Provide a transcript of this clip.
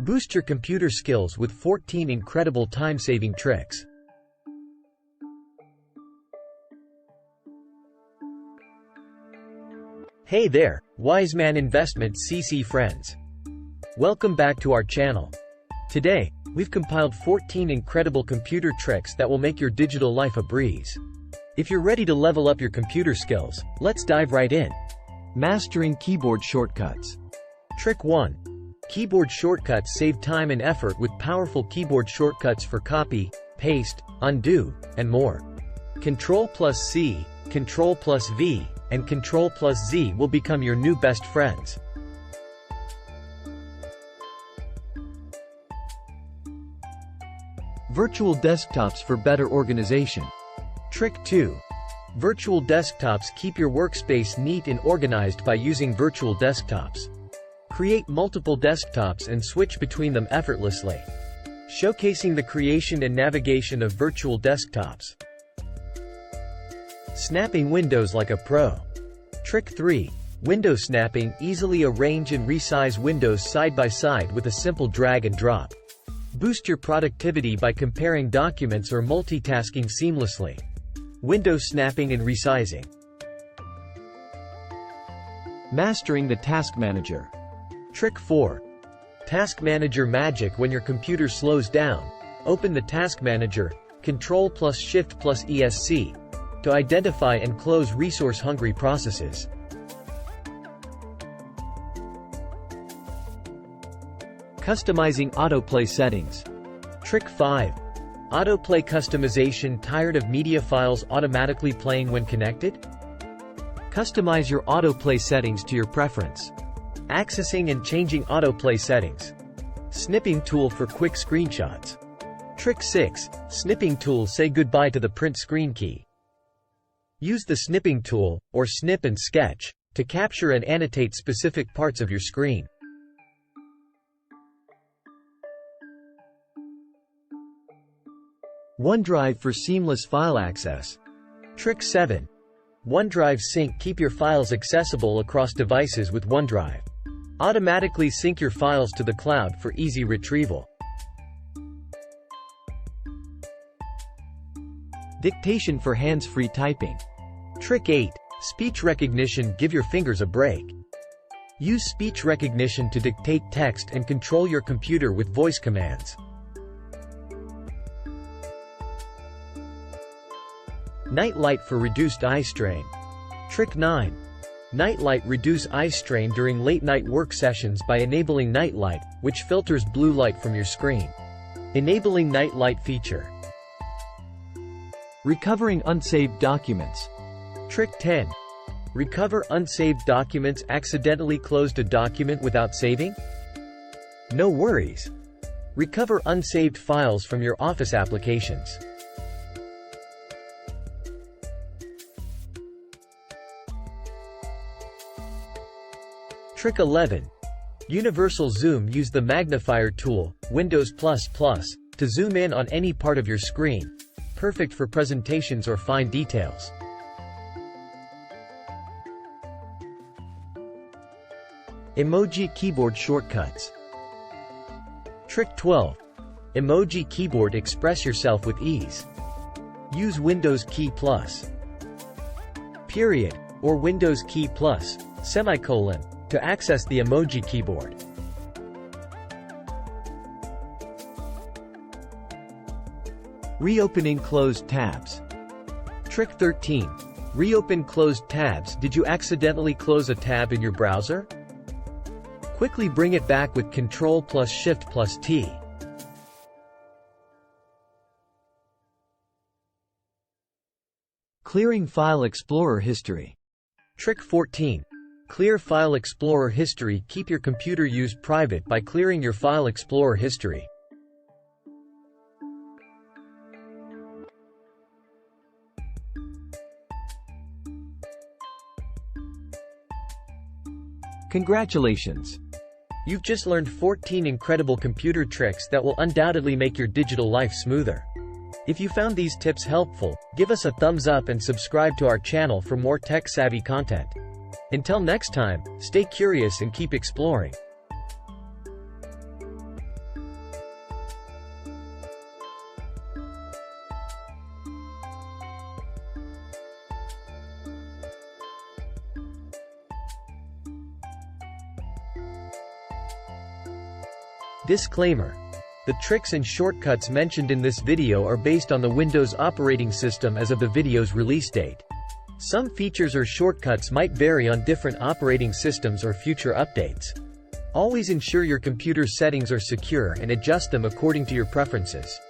Boost your computer skills with 14 incredible time-saving tricks. Hey there, Wise Man Investment CC friends. Welcome back to our channel. Today, we've compiled 14 incredible computer tricks that will make your digital life a breeze. If you're ready to level up your computer skills, let's dive right in. Mastering keyboard shortcuts. Trick 1. Keyboard shortcuts save time and effort with powerful keyboard shortcuts for copy, paste, undo, and more. Ctrl+C, Ctrl+V, and Ctrl+Z will become your new best friends. Virtual desktops for better organization. Trick 2. Virtual desktops keep your workspace neat and organized by using virtual desktops. Create multiple desktops and switch between them effortlessly. Showcasing the creation and navigation of virtual desktops. Snapping windows like a pro. Trick 3. Window snapping. Easily arrange and resize windows side by side with a simple drag and drop. Boost your productivity by comparing documents or multitasking seamlessly. Window snapping and resizing. Mastering the task manager. Trick 4. Task Manager magic. When your computer slows down, open the Task Manager, Ctrl+Shift+ESC, to identify and close resource-hungry processes. Customizing autoplay settings. Trick 5. Autoplay customization. Tired of media files automatically playing when connected? Customize your autoplay settings to your preference. Accessing and changing autoplay settings. Snipping tool for quick screenshots. Trick 6. Snipping tool. Say goodbye to the print screen key. Use the snipping tool, or snip and sketch, to capture and annotate specific parts of your screen. OneDrive for seamless file access. Trick 7. OneDrive Sync. Keep your files accessible across devices with OneDrive. Automatically sync your files to the cloud for easy retrieval. Dictation for hands-free typing. Trick 8. Speech recognition. Give your fingers a break. Use speech recognition to dictate text and control your computer with voice commands. Night light for reduced eye strain. Trick 9. Night light. Reduce eye strain during late-night work sessions by enabling night light, which filters blue light from your screen. Enabling night light feature. Recovering unsaved documents. Trick 10. Recover unsaved documents. Accidentally closed a document without saving? No worries. Recover unsaved files from your Office applications. Trick 11. Universal zoom. Use the magnifier tool, Windows++, to zoom in on any part of your screen. Perfect for presentations or fine details. Emoji keyboard shortcuts. Trick 12. Emoji keyboard. Express yourself with ease. Use Windows key plus, period, or Windows key plus, semicolon, to access the emoji keyboard. Reopening closed tabs. Trick 13. Reopen closed tabs. Did you accidentally close a tab in your browser? Quickly bring it back with Ctrl+Shift+T. Clearing File Explorer history. Trick 14. Clear File Explorer history. Keep your computer used private by clearing your File Explorer history. Congratulations! You've just learned 14 incredible computer tricks that will undoubtedly make your digital life smoother. If you found these tips helpful, give us a thumbs up and subscribe to our channel for more tech-savvy content. Until next time, stay curious and keep exploring. Disclaimer: the tricks and shortcuts mentioned in this video are based on the Windows operating system as of the video's release date. Some features or shortcuts might vary on different operating systems or future updates. Always ensure your computer settings are secure and adjust them according to your preferences.